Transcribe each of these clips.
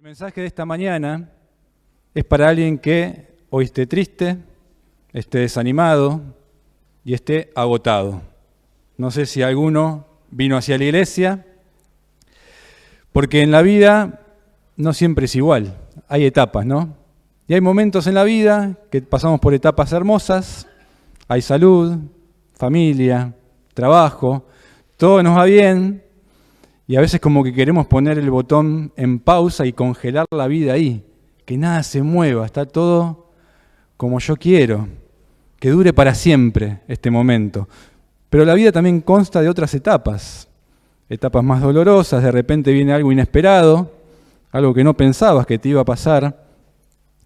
El mensaje de esta mañana es para alguien que hoy esté triste, esté desanimado y esté agotado. No sé si alguno vino hacia la iglesia, porque en la vida no siempre es igual, hay etapas, ¿no? Y hay momentos en la vida que pasamos por etapas hermosas, hay salud, familia, trabajo, todo nos va bien. Y a veces como que queremos poner el botón en pausa y congelar la vida ahí, que nada se mueva, está todo como yo quiero, que dure para siempre este momento. Pero la vida también consta de otras etapas más dolorosas, de repente viene algo inesperado, algo que no pensabas que te iba a pasar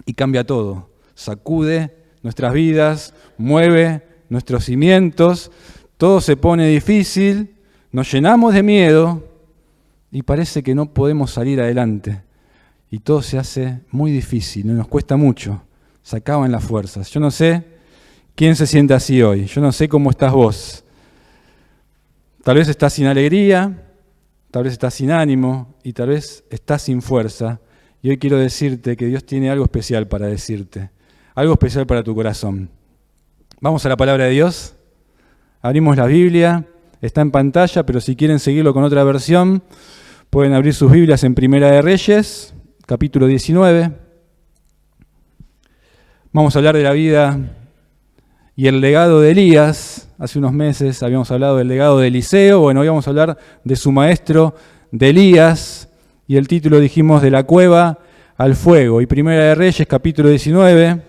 y cambia todo, sacude nuestras vidas, mueve nuestros cimientos, todo se pone difícil, nos llenamos de miedo, y parece que no podemos salir adelante. Y todo se hace muy difícil, nos cuesta mucho, se acaban las fuerzas. Yo no sé quién se siente así hoy, yo no sé cómo estás vos. Tal vez estás sin alegría, tal vez estás sin ánimo y tal vez estás sin fuerza. Y hoy quiero decirte que Dios tiene algo especial para decirte, algo especial para tu corazón. Vamos a la palabra de Dios, abrimos la Biblia, está en pantalla, pero si quieren seguirlo con otra versión, pueden abrir sus Biblias en Primera de Reyes, capítulo 19. Vamos a hablar de la vida y el legado de Elías. Hace unos meses habíamos hablado del legado de Eliseo. Bueno, hoy vamos a hablar de su maestro, de Elías. Y el título dijimos de la cueva al fuego. Y Primera de Reyes, capítulo 19.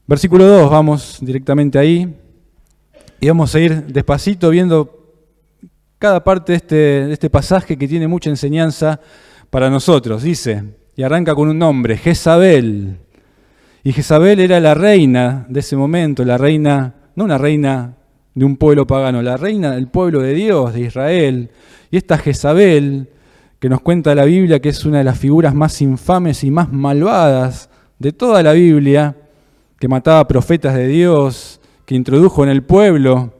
Versículo 2, vamos directamente ahí. Y vamos a ir despacito viendo cada parte de este pasaje que tiene mucha enseñanza para nosotros. Dice, y arranca con un nombre, Jezabel. Y Jezabel era la reina de ese momento, la reina, no una reina de un pueblo pagano, la reina del pueblo de Dios, de Israel. Y esta Jezabel, que nos cuenta la Biblia, que es una de las figuras más infames y más malvadas de toda la Biblia, que mataba profetas de Dios, que introdujo en el pueblo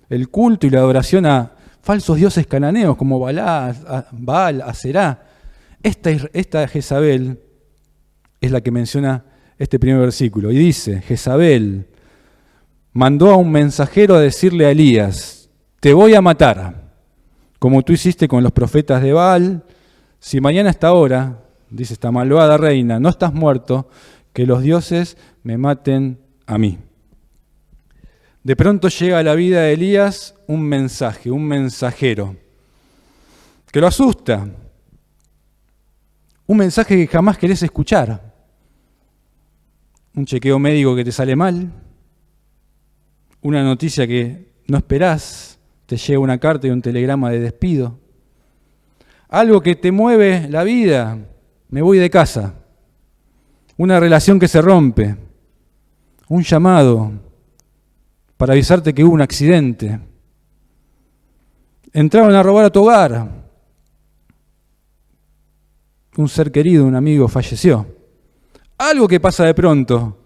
el culto y la adoración a falsos dioses cananeos como Baal, Aserá. Esta Jezabel es la que menciona este primer versículo. Y dice, Jezabel mandó a un mensajero a decirle a Elías, te voy a matar, como tú hiciste con los profetas de Baal. Si mañana a esta hora, dice esta malvada reina, no estás muerto, que los dioses me maten a mí. De pronto llega a la vida de Elías un mensaje, un mensajero, que lo asusta. Un mensaje que jamás querés escuchar. Un chequeo médico que te sale mal. Una noticia que no esperás. Te llega una carta y un telegrama de despido. Algo que te mueve la vida. Me voy de casa. Una relación que se rompe. Un llamado para avisarte que hubo un accidente. Entraron a robar a tu hogar. Un ser querido, un amigo, falleció. Algo que pasa de pronto,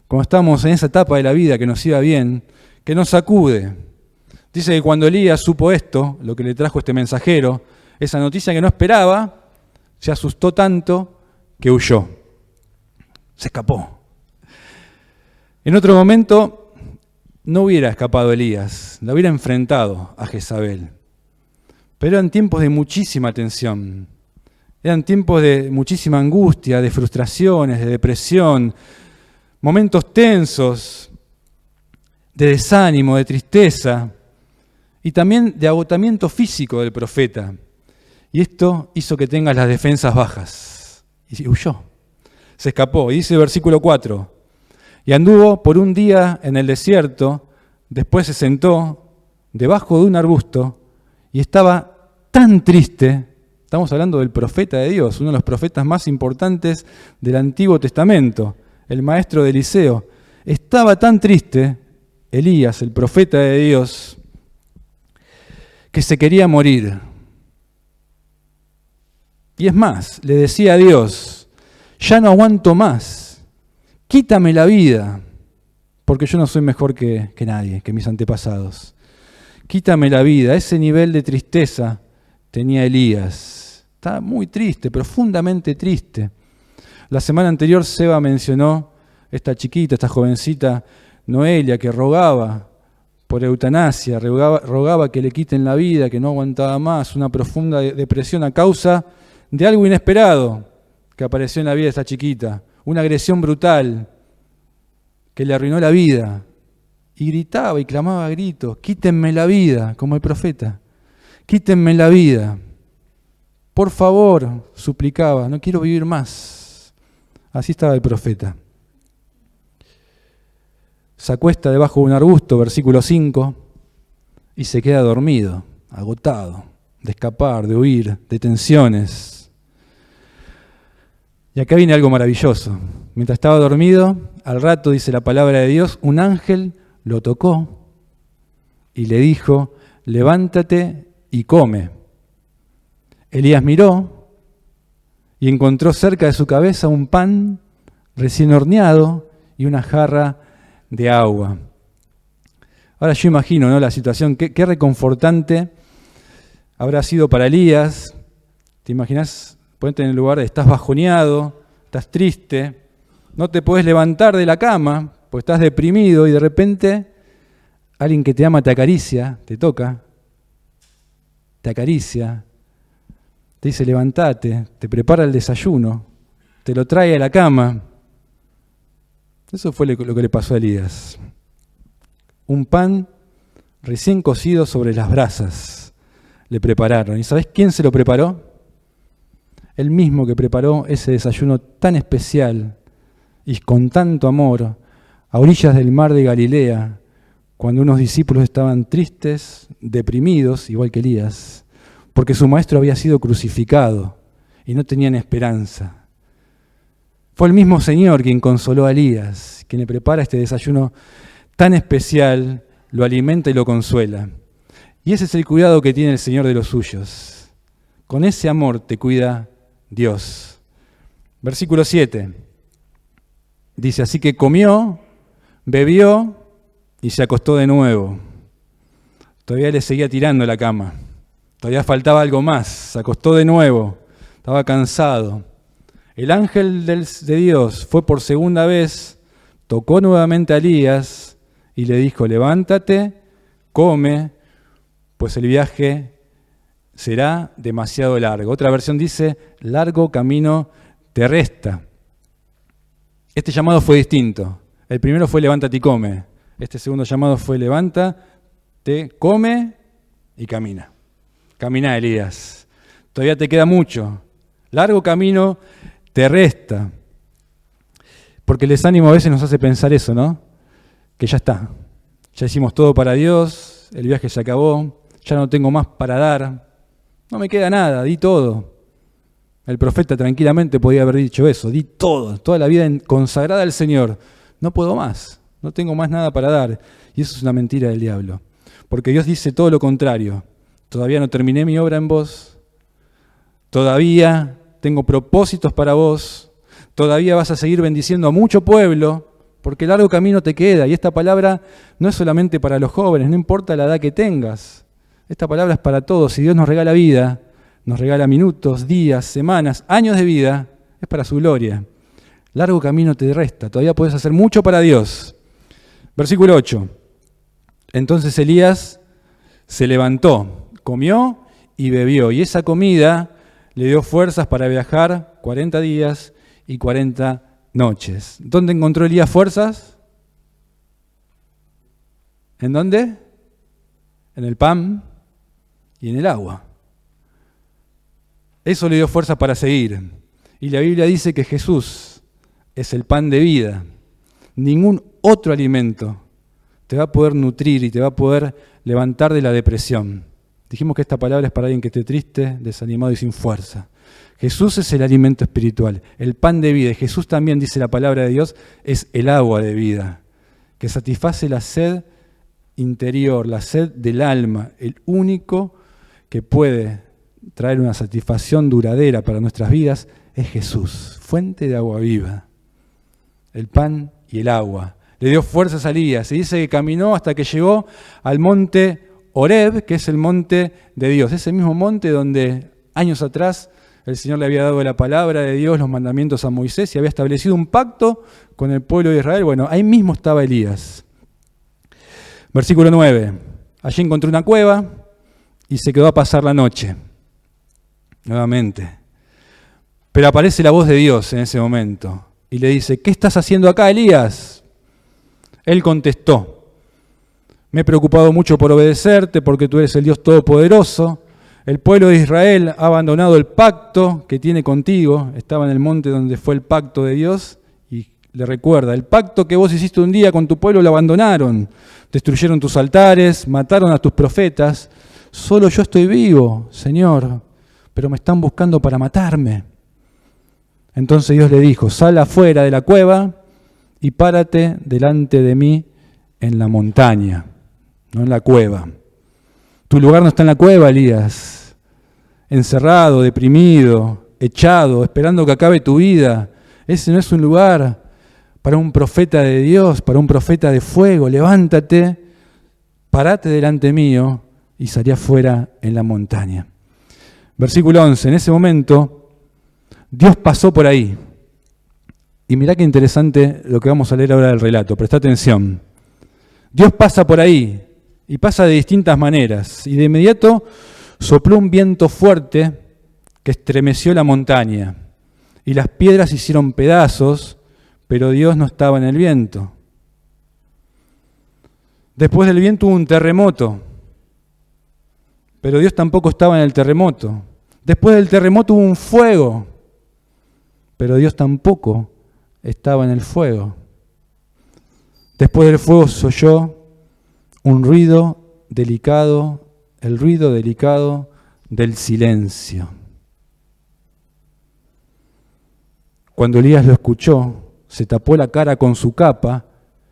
cuando estamos en esa etapa de la vida que nos iba bien, que nos sacude. Dice que cuando Elías supo esto, lo que le trajo este mensajero, esa noticia que no esperaba, se asustó tanto que huyó. Se escapó. En otro momento no hubiera escapado Elías, la hubiera enfrentado a Jezabel. Pero eran tiempos de muchísima tensión, eran tiempos de muchísima angustia, de frustraciones, de depresión, momentos tensos, de desánimo, de tristeza y también de agotamiento físico del profeta. Y esto hizo que tenga las defensas bajas y huyó, se escapó. Y dice el versículo 4, y anduvo por un día en el desierto, después se sentó debajo de un arbusto y estaba tan triste. Estamos hablando del profeta de Dios, uno de los profetas más importantes del Antiguo Testamento, el maestro de Eliseo. Estaba tan triste, Elías, el profeta de Dios, que se quería morir. Y es más, le decía a Dios, ya no aguanto más. Quítame la vida, porque yo no soy mejor que nadie, que mis antepasados. Quítame la vida. Ese nivel de tristeza tenía Elías. Está muy triste, profundamente triste. La semana anterior Seba mencionó esta chiquita, esta jovencita Noelia, que rogaba por eutanasia, rogaba que le quiten la vida, que no aguantaba más, una profunda depresión a causa de algo inesperado que apareció en la vida de esta chiquita, una agresión brutal que le arruinó la vida. Y gritaba y clamaba a gritos, quítenme la vida, como el profeta, quítenme la vida. Por favor, suplicaba, no quiero vivir más. Así estaba el profeta. Se acuesta debajo de un arbusto, versículo 5, y se queda dormido, agotado, de escapar, de huir, de tensiones. Y acá viene algo maravilloso. Mientras estaba dormido, al rato, dice la palabra de Dios, un ángel lo tocó y le dijo, levántate y come. Elías miró y encontró cerca de su cabeza un pan recién horneado y una jarra de agua. Ahora yo imagino, ¿no?, la situación, qué reconfortante habrá sido para Elías. ¿Te imaginas? Ponete en el lugar de estás bajoneado, estás triste, no te podés levantar de la cama, porque estás deprimido y de repente alguien que te ama te acaricia, te toca, te acaricia, te dice levantate, te prepara el desayuno, te lo trae a la cama. Eso fue lo que le pasó a Elías. Un pan recién cocido sobre las brasas le prepararon. ¿Y sabés quién se lo preparó? El mismo que preparó ese desayuno tan especial y con tanto amor a orillas del mar de Galilea, cuando unos discípulos estaban tristes, deprimidos, igual que Elías, porque su maestro había sido crucificado y no tenían esperanza. Fue el mismo Señor quien consoló a Elías, quien le prepara este desayuno tan especial, lo alimenta y lo consuela. Y ese es el cuidado que tiene el Señor de los suyos. Con ese amor te cuida Dios. Versículo 7. Dice, así que comió, bebió y se acostó de nuevo. Todavía le seguía tirando la cama. Todavía faltaba algo más. Se acostó de nuevo. Estaba cansado. El ángel de Dios fue por segunda vez, tocó nuevamente a Elías y le dijo, levántate, come, pues el viaje será demasiado largo. Otra versión dice, largo camino te resta. Este llamado fue distinto. El primero fue levántate y come. Este segundo llamado fue levántate, come y camina. Camina, Elías. Todavía te queda mucho. Largo camino te resta. Porque el desánimo a veces nos hace pensar eso, ¿no? Que ya está. Ya hicimos todo para Dios, el viaje se acabó, ya no tengo más para dar. No me queda nada, di todo. El profeta tranquilamente podía haber dicho eso, di todo, toda la vida consagrada al Señor. No puedo más, no tengo más nada para dar. Y eso es una mentira del diablo. Porque Dios dice todo lo contrario. Todavía no terminé mi obra en vos. Todavía tengo propósitos para vos. Todavía vas a seguir bendiciendo a mucho pueblo, porque largo camino te queda. Y esta palabra no es solamente para los jóvenes, no importa la edad que tengas. Esta palabra es para todos. Si Dios nos regala vida, nos regala minutos, días, semanas, años de vida, es para su gloria. Largo camino te resta, todavía puedes hacer mucho para Dios. Versículo 8. Entonces Elías se levantó, comió y bebió, y esa comida le dio fuerzas para viajar 40 días y 40 noches. ¿Dónde encontró Elías fuerzas? ¿En dónde? En el pan y en el agua. Eso le dio fuerza para seguir. Y la Biblia dice que Jesús es el pan de vida. Ningún otro alimento te va a poder nutrir y te va a poder levantar de la depresión. Dijimos que esta palabra es para alguien que esté triste, desanimado y sin fuerza. Jesús es el alimento espiritual, el pan de vida. Y Jesús también, dice la palabra de Dios, es el agua de vida, que satisface la sed interior, la sed del alma, el único que puede traer una satisfacción duradera para nuestras vidas es Jesús, fuente de agua viva, el pan y el agua. Le dio fuerzas a Elías, se dice que caminó hasta que llegó al monte Horeb, que es el monte de Dios, ese mismo monte donde años atrás el Señor le había dado la palabra de Dios, los mandamientos a Moisés y había establecido un pacto con el pueblo de Israel. Bueno, ahí mismo estaba Elías. Versículo 9. Allí encontró una cueva y se quedó a pasar la noche. Nuevamente. Pero aparece la voz de Dios en ese momento y le dice, ¿qué estás haciendo acá, Elías? Él contestó, me he preocupado mucho por obedecerte porque tú eres el Dios Todopoderoso. El pueblo de Israel ha abandonado el pacto que tiene contigo. Estaba en el monte donde fue el pacto de Dios y le recuerda, el pacto que vos hiciste un día con tu pueblo lo abandonaron. Destruyeron tus altares, mataron a tus profetas. Solo yo estoy vivo, Señor, pero me están buscando para matarme. Entonces Dios le dijo, sal afuera de la cueva y párate delante de mí en la montaña, no en la cueva. Tu lugar no está en la cueva, Elías, encerrado, deprimido, echado, esperando que acabe tu vida. Ese no es un lugar para un profeta de Dios, para un profeta de fuego. Levántate, párate delante mío y salí afuera en la montaña. Versículo 11, en ese momento Dios pasó por ahí. Y mirá qué interesante lo que vamos a leer ahora del relato, presta atención. Dios pasa por ahí y pasa de distintas maneras. Y de inmediato sopló un viento fuerte que estremeció la montaña. Y las piedras hicieron pedazos, pero Dios no estaba en el viento. Después del viento hubo un terremoto, pero Dios tampoco estaba en el terremoto. Después del terremoto hubo un fuego, pero Dios tampoco estaba en el fuego. Después del fuego se oyó un ruido delicado, el ruido delicado del silencio. Cuando Elías lo escuchó, se tapó la cara con su capa,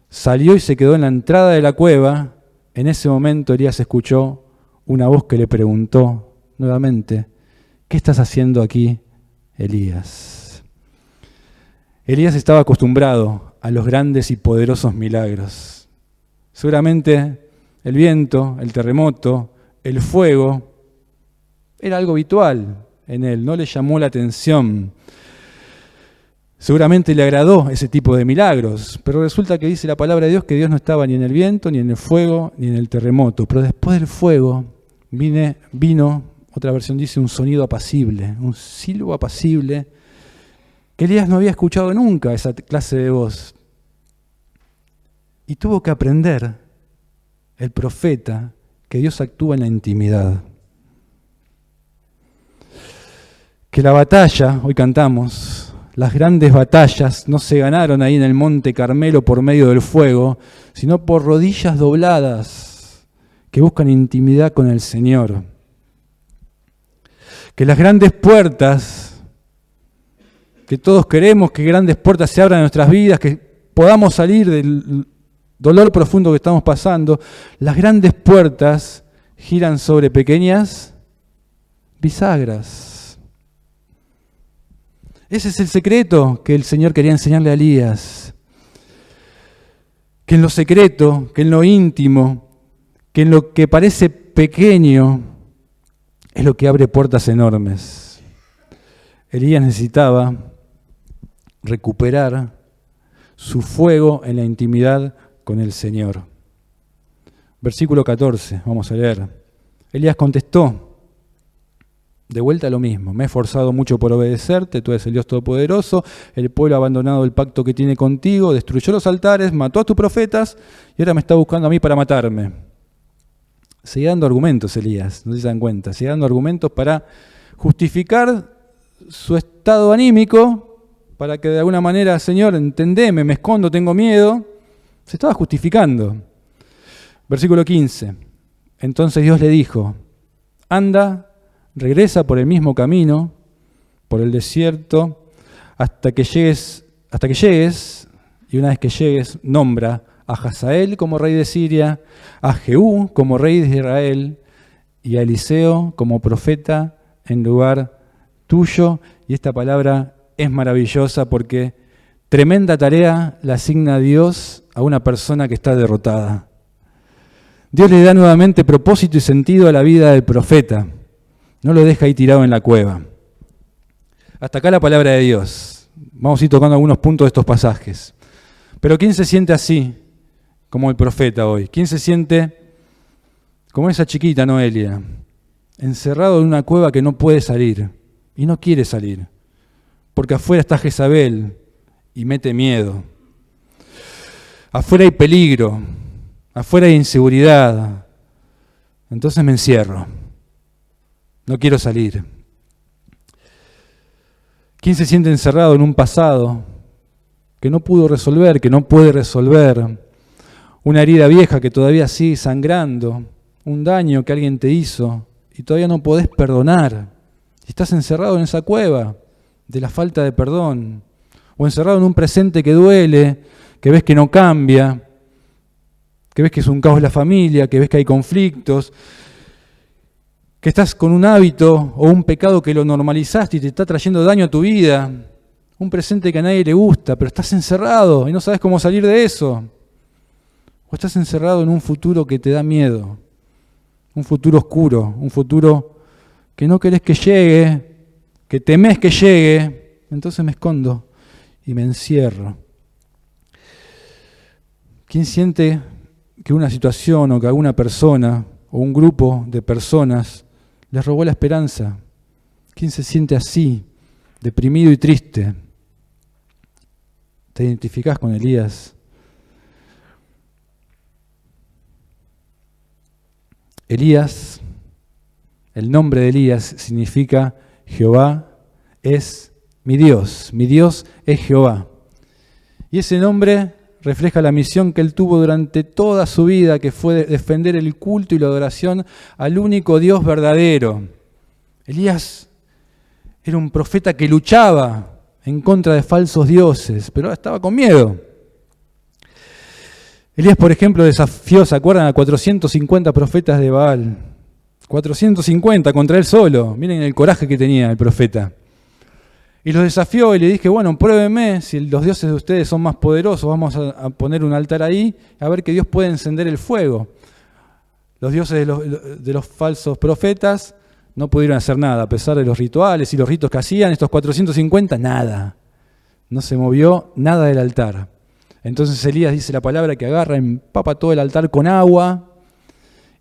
salió y se quedó en la entrada de la cueva. En ese momento Elías escuchó una voz que le preguntó nuevamente, ¿qué estás haciendo aquí, Elías? Elías estaba acostumbrado a los grandes y poderosos milagros. Seguramente el viento, el terremoto, el fuego, era algo habitual en él, no le llamó la atención. Seguramente le agradó ese tipo de milagros, pero resulta que dice la palabra de Dios que Dios no estaba ni en el viento, ni en el fuego, ni en el terremoto. Pero después del fuego vino, otra versión dice, un sonido apacible, un silbo apacible, que Elías no había escuchado nunca esa clase de voz. Y tuvo que aprender el profeta que Dios actúa en la intimidad. Que la batalla, hoy cantamos, las grandes batallas no se ganaron ahí en el Monte Carmelo por medio del fuego, sino por rodillas dobladas que buscan intimidad con el Señor. Que las grandes puertas que todos queremos, que grandes puertas se abran en nuestras vidas, que podamos salir del dolor profundo que estamos pasando, las grandes puertas giran sobre pequeñas bisagras. Ese es el secreto que el Señor quería enseñarle a Elías. Que en lo secreto, que en lo íntimo, que en lo que parece pequeño, es lo que abre puertas enormes. Elías necesitaba recuperar su fuego en la intimidad con el Señor. Versículo 14, vamos a leer. Elías contestó, de vuelta a lo mismo, me he esforzado mucho por obedecerte, tú eres el Dios Todopoderoso, el pueblo ha abandonado el pacto que tiene contigo, destruyó los altares, mató a tus profetas y ahora me está buscando a mí para matarme. Sigue dando argumentos Elías, no se dan cuenta, sigue dando argumentos para justificar su estado anímico, para que de alguna manera, Señor, entendeme, me escondo, tengo miedo. Se estaba justificando. Versículo 15. Entonces Dios le dijo, anda, regresa por el mismo camino, por el desierto, hasta que llegues, y una vez que llegues, nombra a Hazael como rey de Siria, a Jehú como rey de Israel, y a Eliseo como profeta en lugar tuyo. Y esta palabra es maravillosa porque tremenda tarea la asigna Dios a una persona que está derrotada. Dios le da nuevamente propósito y sentido a la vida del profeta. No lo deja ahí tirado en la cueva. Hasta acá la palabra de Dios. Vamos a ir tocando algunos puntos de estos pasajes. Pero ¿quién se siente así, como el profeta hoy? ¿Quién se siente como esa chiquita Noelia, encerrado en una cueva que no puede salir y no quiere salir? Porque afuera está Jezabel y mete miedo. Afuera hay peligro, afuera hay inseguridad. Entonces me encierro. No quiero salir. ¿Quién se siente encerrado en un pasado que no pudo resolver, que no puede resolver? Una herida vieja que todavía sigue sangrando, un daño que alguien te hizo y todavía no podés perdonar. Estás encerrado en esa cueva de la falta de perdón, o encerrado en un presente que duele, que ves que no cambia, que ves que es un caos la familia, que ves que hay conflictos, que estás con un hábito o un pecado que lo normalizaste y te está trayendo daño a tu vida, un presente que a nadie le gusta, pero estás encerrado y no sabes cómo salir de eso. O estás encerrado en un futuro que te da miedo, un futuro oscuro, un futuro que no querés que llegue, que temés que llegue, entonces me escondo y me encierro. ¿Quién siente que una situación o que alguna persona o un grupo de personas les robó la esperanza? ¿Quién se siente así, deprimido y triste? ¿Te identificás con Elías? Elías, el nombre de Elías significa Jehová es mi Dios es Jehová. Y ese nombre refleja la misión que él tuvo durante toda su vida, que fue defender el culto y la adoración al único Dios verdadero. Elías era un profeta que luchaba en contra de falsos dioses, pero ahora estaba con miedo. Elías, por ejemplo, desafió, ¿se acuerdan?, a 450 profetas de Baal. 450 contra él solo. Miren el coraje que tenía el profeta. Y los desafió y le dije, bueno, pruébenme si los dioses de ustedes son más poderosos, vamos a poner un altar ahí, a ver que Dios puede encender el fuego. Los dioses de los falsos profetas no pudieron hacer nada, a pesar de los rituales y los ritos que hacían, estos 450, nada. No se movió nada del altar. Entonces Elías dice la palabra que agarra, empapa todo el altar con agua,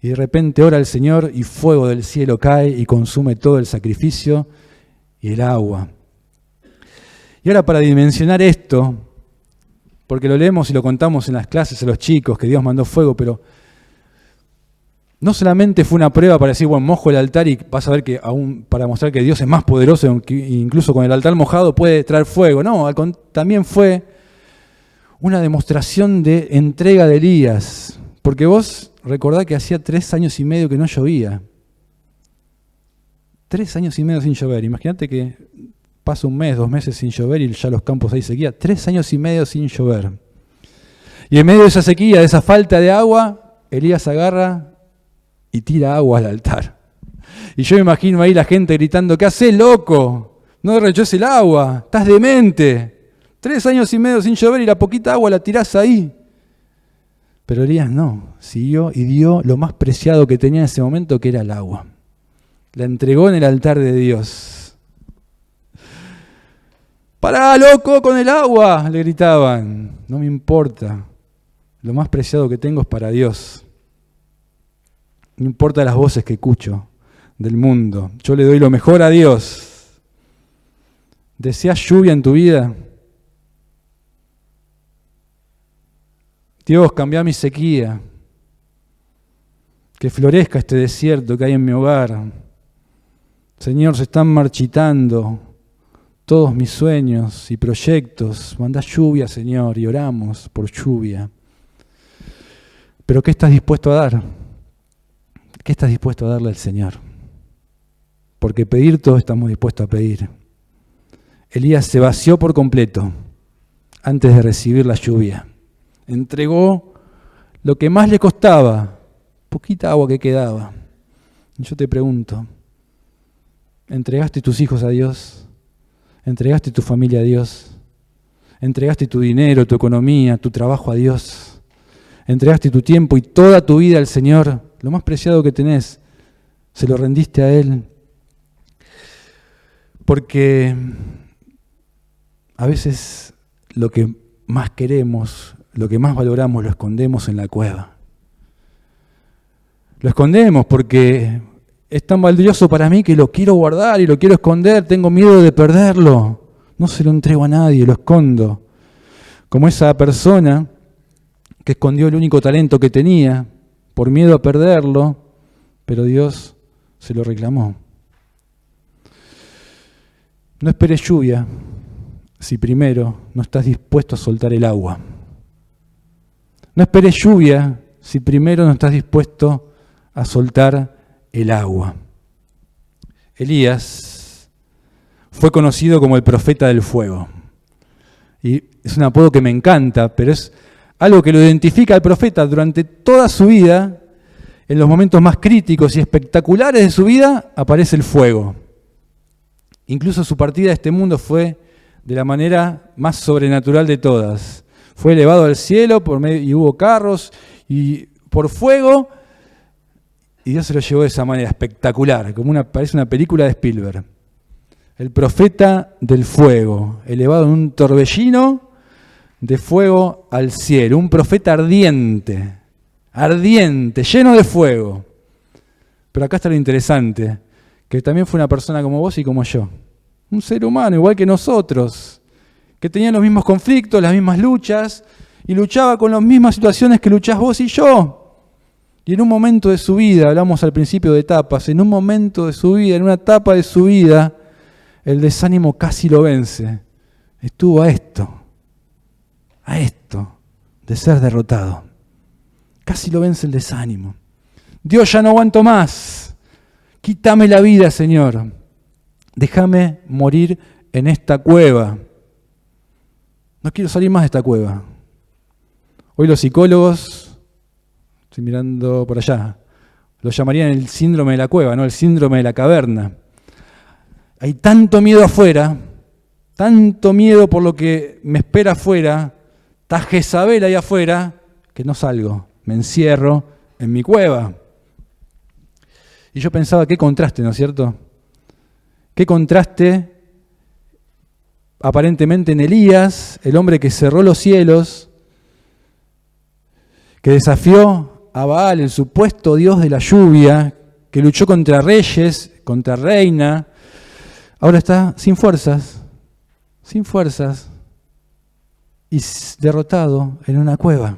y de repente ora al Señor y fuego del cielo cae y consume todo el sacrificio y el agua. Y ahora, para dimensionar esto, porque lo leemos y lo contamos en las clases a los chicos, que Dios mandó fuego, pero no solamente fue una prueba para decir, bueno, mojo el altar y vas a ver que aún para mostrar que Dios es más poderoso, incluso con el altar mojado puede traer fuego. No, también fue una demostración de entrega de Elías, porque vos recordá que hacía 3 años y medio que no llovía. 3 años y medio sin llover. Imagínate que pasa 1 mes, 2 meses sin llover y ya los campos hay sequía. 3 años y medio sin llover. Y en medio de esa sequía, de esa falta de agua, Elías agarra y tira agua al altar. Y yo me imagino ahí la gente gritando, ¿qué haces, loco? No derroches el agua, estás demente. 3 años y medio sin llover y la poquita agua la tirás ahí. Pero Elías no, siguió y dio lo más preciado que tenía en ese momento, que era el agua. La entregó en el altar de Dios. ¡Pará, loco, con el agua!, le gritaban. No me importa, lo más preciado que tengo es para Dios. No importa las voces que escucho del mundo, yo le doy lo mejor a Dios. ¿Deseas lluvia en tu vida? Dios, cambia mi sequía, que florezca este desierto que hay en mi hogar. Señor, se están marchitando todos mis sueños y proyectos. Mandá lluvia, Señor, y oramos por lluvia. Pero ¿qué estás dispuesto a dar? ¿Qué estás dispuesto a darle al Señor? Porque pedir todo estamos dispuestos a pedir. Elías se vació por completo antes de recibir la lluvia. Entregó lo que más le costaba, poquita agua que quedaba. Y yo te pregunto, ¿entregaste tus hijos a Dios? ¿Entregaste tu familia a Dios? ¿Entregaste tu dinero, tu economía, tu trabajo a Dios? ¿Entregaste tu tiempo y toda tu vida al Señor? Lo más preciado que tenés, ¿se lo rendiste a Él? Porque a veces lo que más queremos, lo que más valoramos, lo escondemos en la cueva. Lo escondemos porque es tan valioso para mí que lo quiero guardar y lo quiero esconder, tengo miedo de perderlo. No se lo entrego a nadie, lo escondo. Como esa persona que escondió el único talento que tenía por miedo a perderlo, pero Dios se lo reclamó. No esperes lluvia si primero no estás dispuesto a soltar el agua. No esperes lluvia si primero no estás dispuesto a soltar el agua. Elías fue conocido como el profeta del fuego. Y es un apodo que me encanta, pero es algo que lo identifica al profeta durante toda su vida. En los momentos más críticos y espectaculares de su vida aparece el fuego. Incluso su partida de este mundo fue de la manera más sobrenatural de todas. Fue elevado al cielo y hubo carros y por fuego, y Dios se lo llevó de esa manera espectacular, parece una película de Spielberg. El profeta del fuego, elevado en un torbellino de fuego al cielo, un profeta ardiente, lleno de fuego. Pero acá está lo interesante, que también fue una persona como vos y como yo, un ser humano igual que nosotros, que tenía los mismos conflictos, las mismas luchas, y luchaba con las mismas situaciones que luchás vos y yo. Y en un momento de su vida, hablamos al principio de etapas, en un momento de su vida, en una etapa de su vida, el desánimo casi lo vence. Estuvo a esto de ser derrotado. Casi lo vence el desánimo. Dios, ya no aguanto más. Quítame la vida, Señor. Déjame morir en esta cueva. No quiero salir más de esta cueva. Hoy los psicólogos, estoy mirando por allá, lo llamarían el síndrome de la cueva, ¿no? El síndrome de la caverna. Hay tanto miedo afuera, tanto miedo por lo que me espera afuera, está Jezabel ahí afuera, que no salgo, me encierro en mi cueva. Y yo pensaba, qué contraste, ¿no es cierto? Qué contraste aparentemente en Elías, el hombre que cerró los cielos, que desafió a Baal, el supuesto dios de la lluvia, que luchó contra reyes, contra reina, ahora está sin fuerzas y derrotado en una cueva.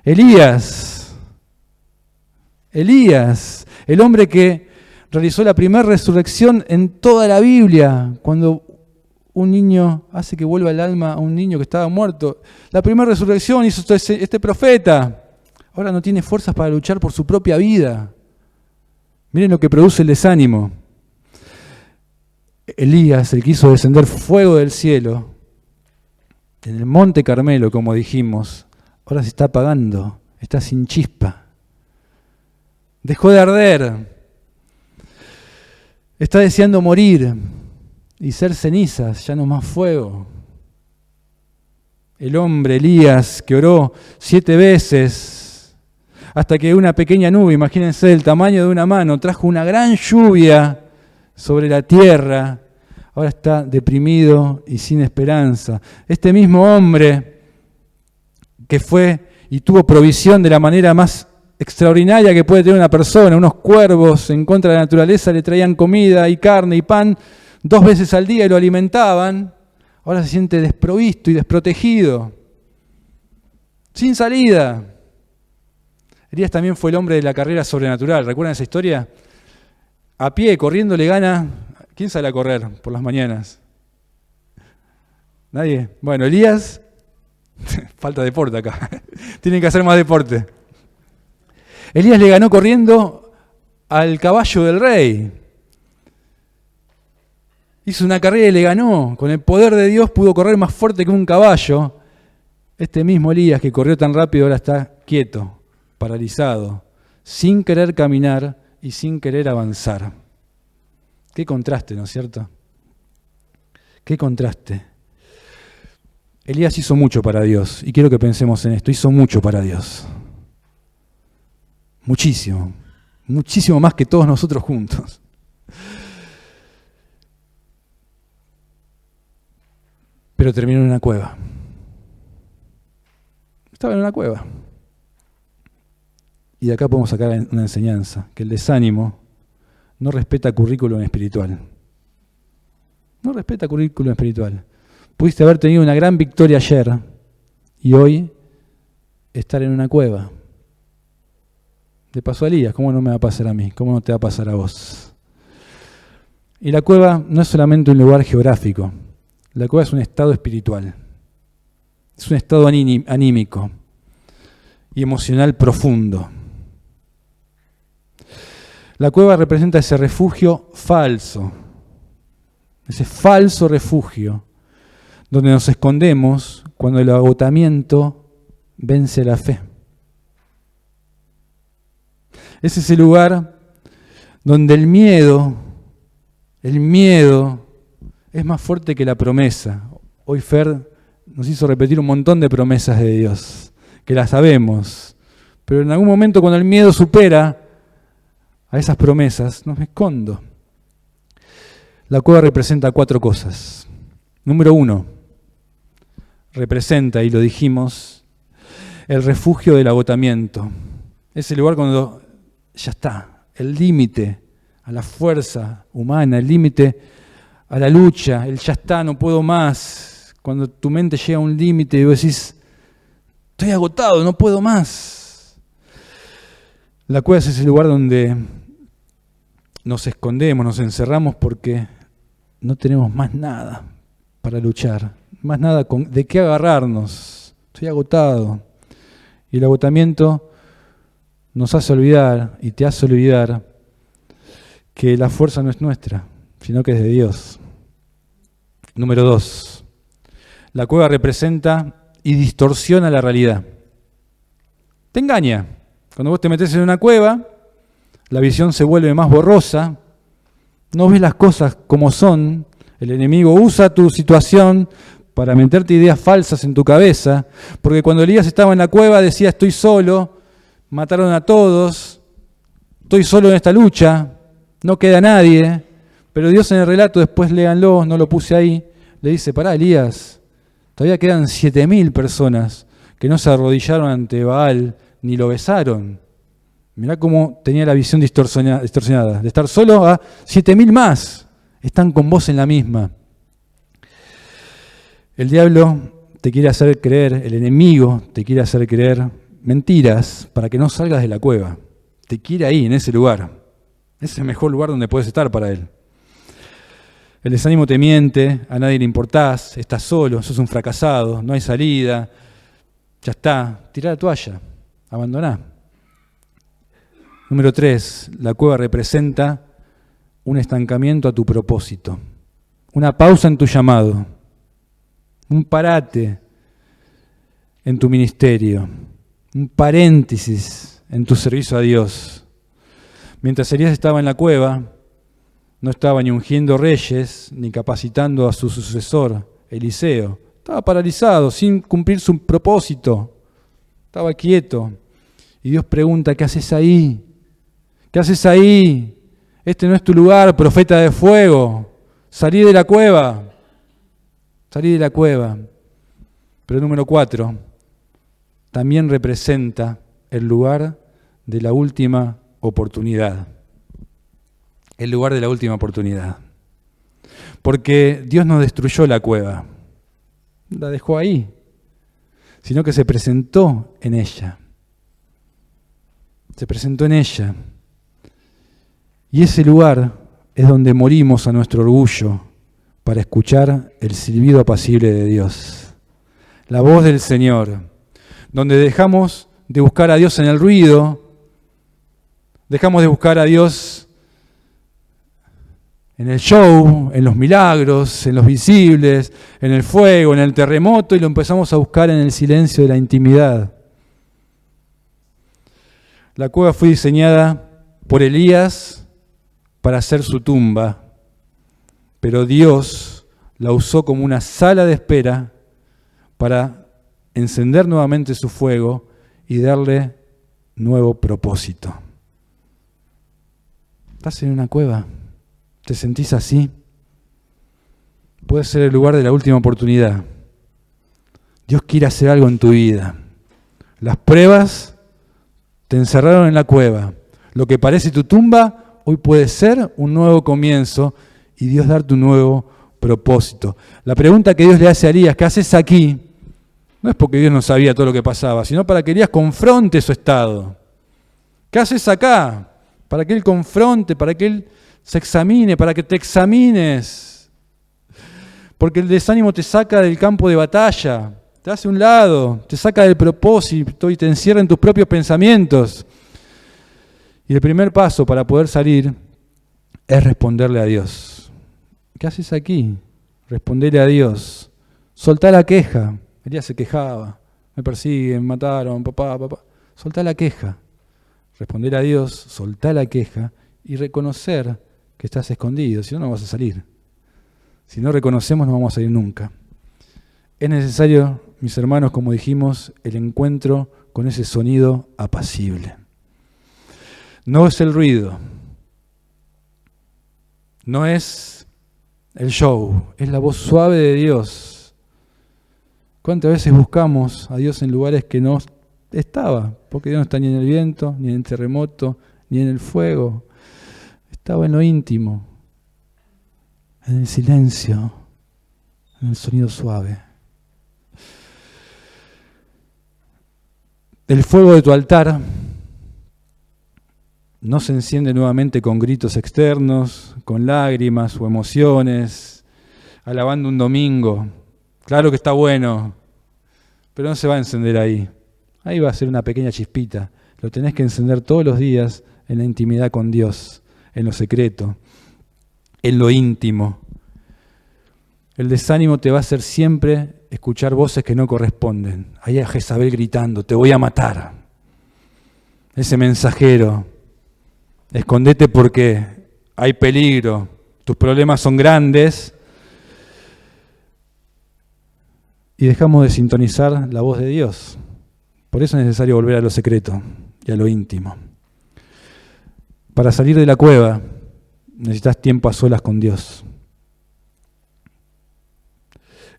Elías, el hombre que realizó la primera resurrección en toda la Biblia, cuando un niño hace que vuelva el alma a un niño que estaba muerto. La primera resurrección hizo este profeta. Ahora no tiene fuerzas para luchar por su propia vida. Miren lo que produce el desánimo. Elías, el que hizo descender fuego del cielo, en el monte Carmelo, como dijimos, ahora se está apagando, está sin chispa. Dejó de arder. Está deseando morir y ser cenizas, ya no más fuego. El hombre Elías que oró 7 veces hasta que una pequeña nube, imagínense del tamaño de una mano, trajo una gran lluvia sobre la tierra, ahora está deprimido y sin esperanza. Este mismo hombre que fue y tuvo provisión de la manera más extraordinaria que puede tener una persona, unos cuervos en contra de la naturaleza le traían comida y carne y pan 2 veces al día y lo alimentaban, ahora se siente desprovisto y desprotegido, sin salida. Elías también fue el hombre de la carrera sobrenatural, ¿recuerdan esa historia? A pie, corriendo, le gana. ¿Quién sale a correr por las mañanas? ¿Nadie? Bueno, Elías, falta deporte acá, tienen que hacer más deporte. Elías le ganó corriendo al caballo del rey. Hizo una carrera y le ganó. Con el poder de Dios pudo correr más fuerte que un caballo. Este mismo Elías que corrió tan rápido ahora está quieto, paralizado, sin querer caminar y sin querer avanzar. Qué contraste, ¿no es cierto? Qué contraste. Elías hizo mucho para Dios, y quiero que pensemos en esto, hizo mucho para Dios. Muchísimo, muchísimo más que todos nosotros juntos. pero terminó en una cueva. Estaba en una cueva. Y de acá podemos sacar una enseñanza, que el desánimo no respeta currículum espiritual. No respeta currículum espiritual. Pudiste haber tenido una gran victoria ayer y hoy estar en una cueva. Le pasó a Elías, ¿cómo no me va a pasar a mí? ¿Cómo no te va a pasar a vos? Y la cueva no es solamente un lugar geográfico, la cueva es un estado espiritual, es un estado anímico y emocional profundo. La cueva representa ese refugio falso, ese falso refugio, donde nos escondemos cuando el agotamiento vence la fe. Es ese lugar donde el miedo es más fuerte que la promesa. Hoy Fer nos hizo repetir un montón de promesas de Dios, que las sabemos, pero en algún momento cuando el miedo supera a esas promesas, nos escondo. La cueva representa 4 cosas. Número 1, representa, y lo dijimos, el refugio del agotamiento. Es el lugar cuando ya está, el límite a la fuerza humana, el límite a la lucha, el ya está, no puedo más. Cuando tu mente llega a un límite y vos decís, estoy agotado, no puedo más. La cueva es ese lugar donde nos escondemos, nos encerramos porque no tenemos más nada para luchar, más nada de qué agarrarnos. Estoy agotado. Y el agotamiento nos hace olvidar y te hace olvidar que la fuerza no es nuestra, sino que es de Dios. Número 2, la cueva representa y distorsiona la realidad. Te engaña. Cuando vos te metés en una cueva, la visión se vuelve más borrosa, no ves las cosas como son, el enemigo usa tu situación para meterte ideas falsas en tu cabeza, porque cuando Elías estaba en la cueva decía, estoy solo, mataron a todos, estoy solo en esta lucha, no queda nadie, pero Dios en el relato, después léanlo, no lo puse ahí, le dice, pará Elías, todavía quedan 7.000 personas que no se arrodillaron ante Baal ni lo besaron. Mirá cómo tenía la visión distorsionada, de estar solo a 7.000 más, están con vos en la misma. El diablo te quiere hacer creer, el enemigo te quiere hacer creer mentiras para que no salgas de la cueva. Te quiere ahí, en ese lugar. Ese es el mejor lugar donde puedes estar para él. El desánimo te miente, a nadie le importás, estás solo, sos un fracasado, no hay salida, ya está, tirá la toalla, abandoná. Número 3, la cueva representa un estancamiento a tu propósito, una pausa en tu llamado, un parate en tu ministerio, un paréntesis en tu servicio a Dios. Mientras Elías estaba en la cueva, no estaba ni ungiendo reyes, ni capacitando a su sucesor, Eliseo. Estaba paralizado, sin cumplir su propósito. Estaba quieto. Y Dios pregunta, ¿qué haces ahí? ¿Qué haces ahí? Este no es tu lugar, profeta de fuego. Salí de la cueva. Salí de la cueva. Pero número 4, también representa el lugar de la última oportunidad. El lugar de la última oportunidad. Porque Dios no destruyó la cueva, la dejó ahí, sino que se presentó en ella. Se presentó en ella. Y ese lugar es donde morimos a nuestro orgullo para escuchar el silbido apacible de Dios, la voz del Señor, donde dejamos de buscar a Dios en el ruido, dejamos de buscar a Dios en el show, en los milagros, en los visibles, en el fuego, en el terremoto, y lo empezamos a buscar en el silencio de la intimidad. La cueva fue diseñada por Elías para hacer su tumba, pero Dios la usó como una sala de espera para encender nuevamente su fuego y darle nuevo propósito. ¿Estás en una cueva? ¿Te sentís así? Puede ser el lugar de la última oportunidad. Dios quiere hacer algo en tu vida. Las pruebas te encerraron en la cueva. Lo que parece tu tumba, hoy puede ser un nuevo comienzo y Dios darte un nuevo propósito. La pregunta que Dios le hace a Elías, ¿qué haces aquí? No es porque Dios no sabía todo lo que pasaba, sino para que Elías confronte su estado. ¿Qué haces acá? Para que Él confronte, para que Él se examine, para que te examines. Porque el desánimo te saca del campo de batalla, te hace a un lado, te saca del propósito y te encierra en tus propios pensamientos. Y el primer paso para poder salir es responderle a Dios. ¿Qué haces aquí? Responderle a Dios. Soltá la queja. Elías se quejaba. Me persiguen, me mataron, papá. Soltá la queja. Responder a Dios, soltá la queja y reconocer que estás escondido. Si no, no vas a salir. Si no reconocemos, no vamos a salir nunca. Es necesario, mis hermanos, como dijimos, el encuentro con ese sonido apacible. No es el ruido, no es el show, es la voz suave de Dios. ¿Cuántas veces buscamos a Dios en lugares que no estaba? Porque Dios no está ni en el viento, ni en el terremoto, ni en el fuego. Estaba en lo íntimo, en el silencio, en el sonido suave. El fuego de tu altar no se enciende nuevamente con gritos externos, con lágrimas o emociones, alabando un domingo. Claro que está bueno, pero no se va a encender ahí. Ahí va a ser una pequeña chispita. Lo tenés que encender todos los días en la intimidad con Dios, en lo secreto, en lo íntimo. El desánimo te va a hacer siempre escuchar voces que no corresponden. Ahí a Jezabel gritando, te voy a matar. Ese mensajero, escondete porque hay peligro, tus problemas son grandes. Y dejamos de sintonizar la voz de Dios. Por eso es necesario volver a lo secreto y a lo íntimo. Para salir de la cueva necesitas tiempo a solas con Dios.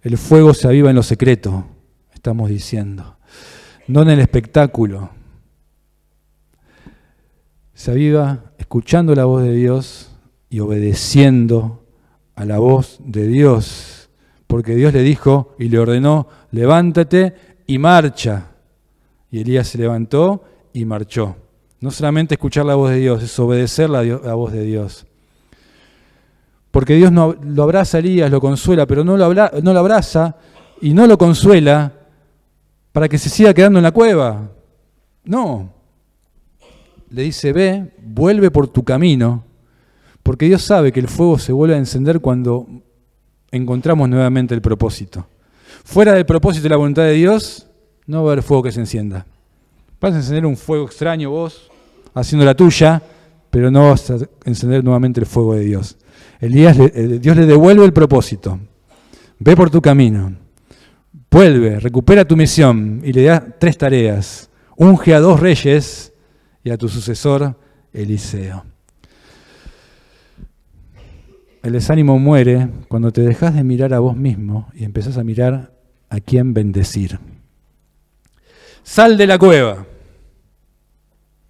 El fuego se aviva en lo secreto, estamos diciendo, no en el espectáculo. Se aviva escuchando la voz de Dios y obedeciendo a la voz de Dios, porque Dios le dijo y le ordenó, levántate y marcha. Y Elías se levantó y marchó. No solamente escuchar la voz de Dios, es obedecer la voz de Dios. Porque Dios no, lo abraza a Elías, lo consuela, pero no lo abraza y no lo consuela para que se siga quedando en la cueva. No. Le dice, ve, vuelve por tu camino, porque Dios sabe que el fuego se vuelve a encender cuando encontramos nuevamente el propósito. Fuera del propósito y la voluntad de Dios, no va a haber fuego que se encienda. Vas a encender un fuego extraño vos, haciendo la tuya, pero no vas a encender nuevamente el fuego de Dios. Dios le devuelve el propósito. Ve por tu camino. Vuelve, recupera tu misión y le da 3 tareas. Unge a 2 reyes y a tu sucesor, Eliseo. El desánimo muere cuando te dejas de mirar a vos mismo y empezás a mirar a quién bendecir. Sal de la cueva.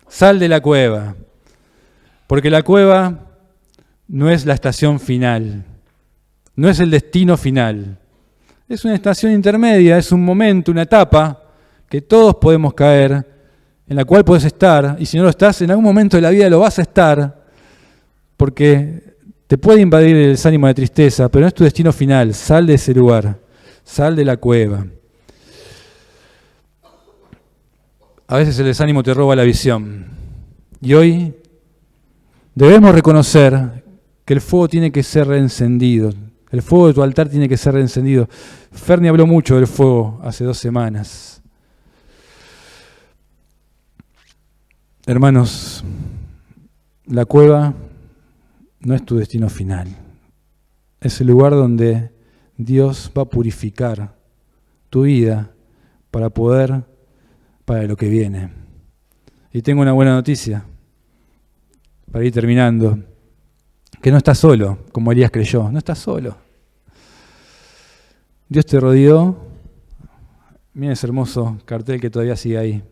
Sal de la cueva. Porque la cueva no es la estación final, no es el destino final. Es una estación intermedia, es un momento, una etapa que todos podemos caer, en la cual podés estar, y si no lo estás, en algún momento de la vida lo vas a estar, porque te puede invadir el desánimo de tristeza, pero no es tu destino final. Sal de ese lugar, sal de la cueva. A veces el desánimo te roba la visión, y hoy debemos reconocer que el fuego tiene que ser reencendido. El fuego de tu altar tiene que ser reencendido. Ferni habló mucho del fuego hace 2 semanas. Hermanos, la cueva no es tu destino final. Es el lugar donde Dios va a purificar tu vida para lo que viene. Y tengo una buena noticia para ir terminando. Que no estás solo, como Elías creyó. No estás solo. Dios te rodeó Miren ese hermoso cartel que todavía sigue ahí.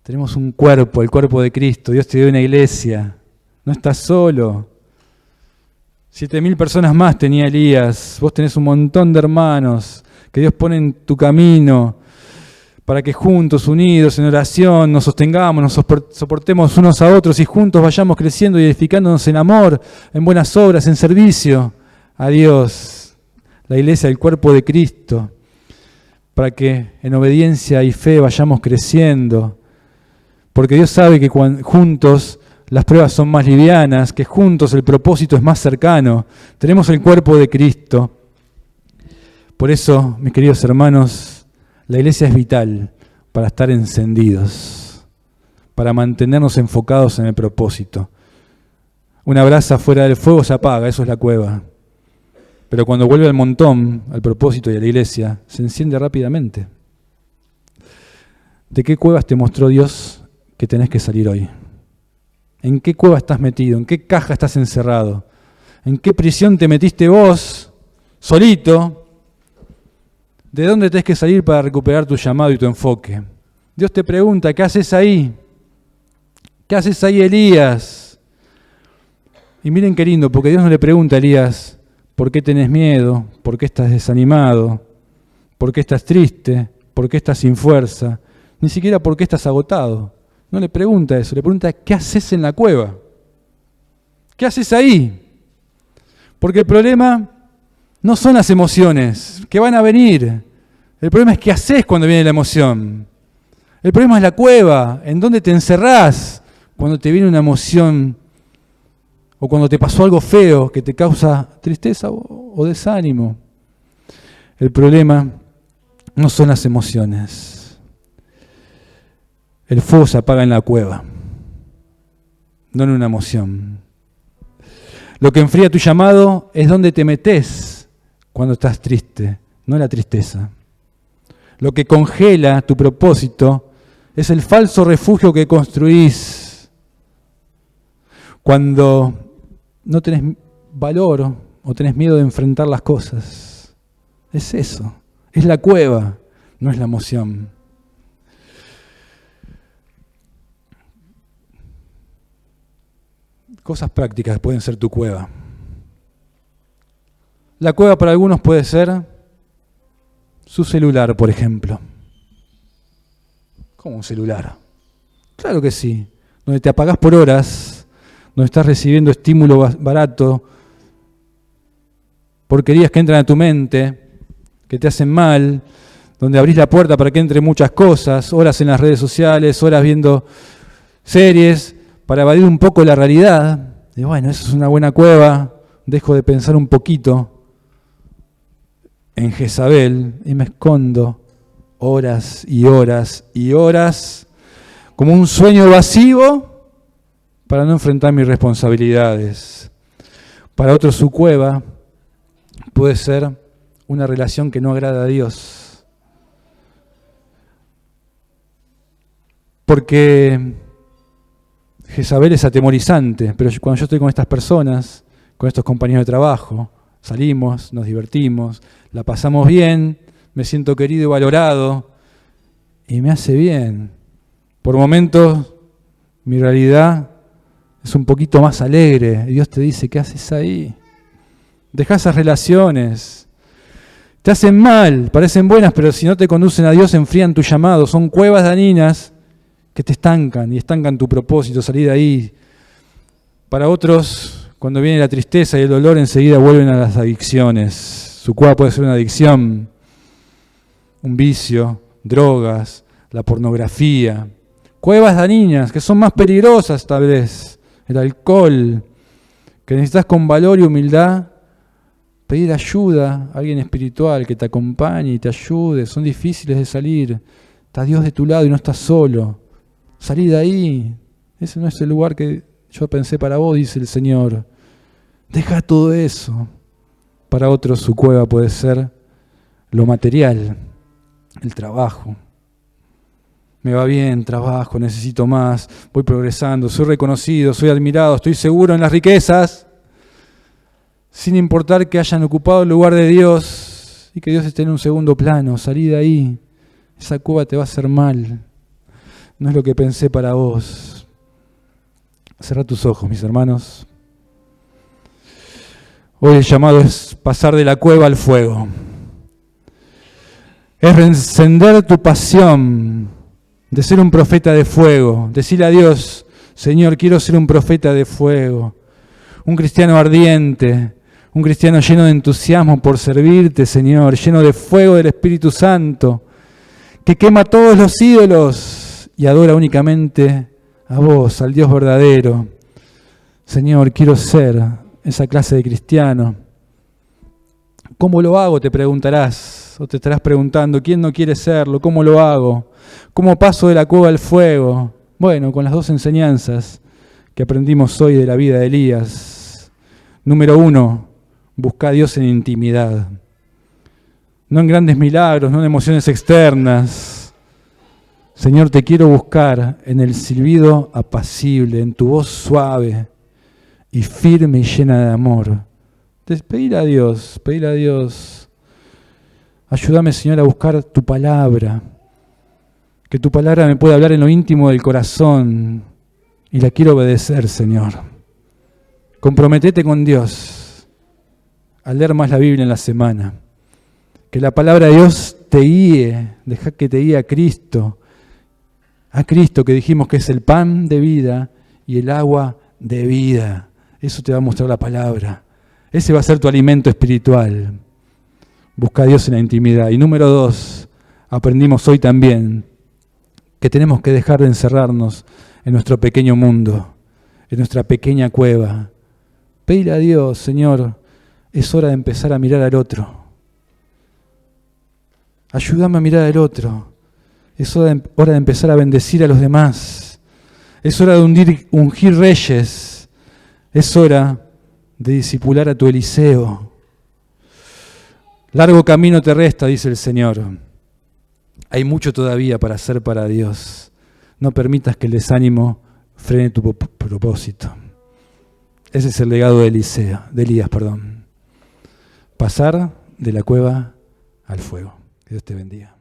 Tenemos un cuerpo, el cuerpo de Cristo. Dios te dio una iglesia. No estás solo. 7.000 personas más tenía Elías. Vos tenés un montón de hermanos que Dios pone en tu camino para que juntos, unidos en oración, nos sostengamos, nos soportemos unos a otros y juntos vayamos creciendo y edificándonos en amor, en buenas obras, en servicio a Dios. La iglesia, el cuerpo de Cristo, para que en obediencia y fe vayamos creciendo. Porque Dios sabe que juntos las pruebas son más livianas, que juntos el propósito es más cercano. Tenemos el cuerpo de Cristo. Por eso, mis queridos hermanos, la iglesia es vital para estar encendidos, para mantenernos enfocados en el propósito. Una brasa fuera del fuego se apaga, eso es la cueva. Pero cuando vuelve al montón, al propósito y a la iglesia, se enciende rápidamente. ¿De qué cuevas te mostró Dios que tenés que salir hoy? ¿En qué cueva estás metido? ¿En qué caja estás encerrado? ¿En qué prisión te metiste vos, solito? ¿De dónde tenés que salir para recuperar tu llamado y tu enfoque? Dios te pregunta, ¿qué haces ahí? ¿Qué haces ahí, Elías? Y miren qué lindo, porque Dios no le pregunta a Elías, ¿por qué tenés miedo? ¿Por qué estás desanimado? ¿Por qué estás triste? ¿Por qué estás sin fuerza? Ni siquiera por qué estás agotado. No le pregunta eso, le pregunta, ¿qué haces en la cueva? ¿Qué haces ahí? Porque el problema no son las emociones que van a venir. El problema es qué haces cuando viene la emoción. El problema es la cueva, en donde te encerrás cuando te viene una emoción o cuando te pasó algo feo que te causa tristeza o desánimo. El problema no son las emociones. El fuego se apaga en la cueva, no en una emoción. Lo que enfría tu llamado es donde te metes cuando estás triste, no la tristeza. Lo que congela tu propósito es el falso refugio que construís cuando no tenés valor o tenés miedo de enfrentar las cosas. Es eso, es la cueva, no es la emoción. Cosas prácticas pueden ser tu cueva. La cueva para algunos puede ser su celular, por ejemplo. ¿Cómo un celular? Claro que sí. Donde te apagás por horas, donde estás recibiendo estímulo barato, porquerías que entran a tu mente, que te hacen mal, donde abrís la puerta para que entre muchas cosas, horas en las redes sociales, horas viendo series, para evadir un poco la realidad. Y bueno, eso es una buena cueva, dejo de pensar un poquito en Jezabel y me escondo horas y horas y horas como un sueño vacío para no enfrentar mis responsabilidades. Para otros su cueva puede ser una relación que no agrada a Dios. Porque Jezabel es atemorizante, pero cuando yo estoy con estas personas, con estos compañeros de trabajo, salimos, nos divertimos, la pasamos bien, me siento querido y valorado, y me hace bien. Por momentos, mi realidad es un poquito más alegre, y Dios te dice, ¿qué haces ahí? Dejá esas relaciones, te hacen mal, parecen buenas, pero si no te conducen a Dios, enfrían tu llamado, son cuevas dañinas que te estancan y estancan tu propósito, salir de ahí. Para otros, cuando viene la tristeza y el dolor, enseguida vuelven a las adicciones. Su cueva puede ser una adicción, un vicio, drogas, la pornografía. Cuevas dañinas, que son más peligrosas tal vez. El alcohol, que necesitas con valor y humildad pedir ayuda a alguien espiritual que te acompañe y te ayude. Son difíciles de salir. Está Dios de tu lado y no estás solo. Salí de ahí, ese no es el lugar que yo pensé para vos, dice el Señor. Deja todo eso. Para otros su cueva puede ser lo material, el trabajo. Me va bien, trabajo, necesito más, voy progresando, soy reconocido, soy admirado, estoy seguro en las riquezas, sin importar que hayan ocupado el lugar de Dios y que Dios esté en un segundo plano. Salí de ahí, esa cueva te va a hacer mal. No es lo que pensé para vos. Cerrá tus ojos, mis hermanos. Hoy el llamado es pasar de la cueva al fuego. Es reencender tu pasión de ser un profeta de fuego. Decirle a Dios, Señor, quiero ser un profeta de fuego. Un cristiano ardiente, un cristiano lleno de entusiasmo por servirte, Señor, lleno de fuego del Espíritu Santo, que quema todos los ídolos y adora únicamente a vos, al Dios verdadero. Señor, quiero ser esa clase de cristiano. ¿Cómo lo hago? Te preguntarás, o te estarás preguntando, ¿quién no quiere serlo? ¿Cómo lo hago? ¿Cómo paso de la cueva al fuego? Bueno, con las dos enseñanzas que aprendimos hoy de la vida de Elías. Número 1, busca a Dios en intimidad. No en grandes milagros, no en emociones externas. Señor, te quiero buscar en el silbido apacible, en tu voz suave y firme y llena de amor. Pedir a Dios, ayúdame, Señor, a buscar tu palabra, que tu palabra me pueda hablar en lo íntimo del corazón y la quiero obedecer, Señor. Comprometete con Dios al leer más la Biblia en la semana, que la palabra de Dios te guíe, deja que te guíe a Cristo que dijimos que es el pan de vida y el agua de vida. Eso te va a mostrar la palabra. Ese va a ser tu alimento espiritual. Busca a Dios en la intimidad. Y número 2, aprendimos hoy también que tenemos que dejar de encerrarnos en nuestro pequeño mundo, en nuestra pequeña cueva. Pedirle a Dios, Señor, es hora de empezar a mirar al otro. Ayúdame a mirar al otro. Es hora de empezar a bendecir a los demás. Es hora de ungir reyes. Es hora de discipular a tu Eliseo. Largo camino te resta, dice el Señor. Hay mucho todavía para hacer para Dios. No permitas que el desánimo frene tu propósito. Ese es el legado de Elías. Pasar de la cueva al fuego. Que Dios te bendiga.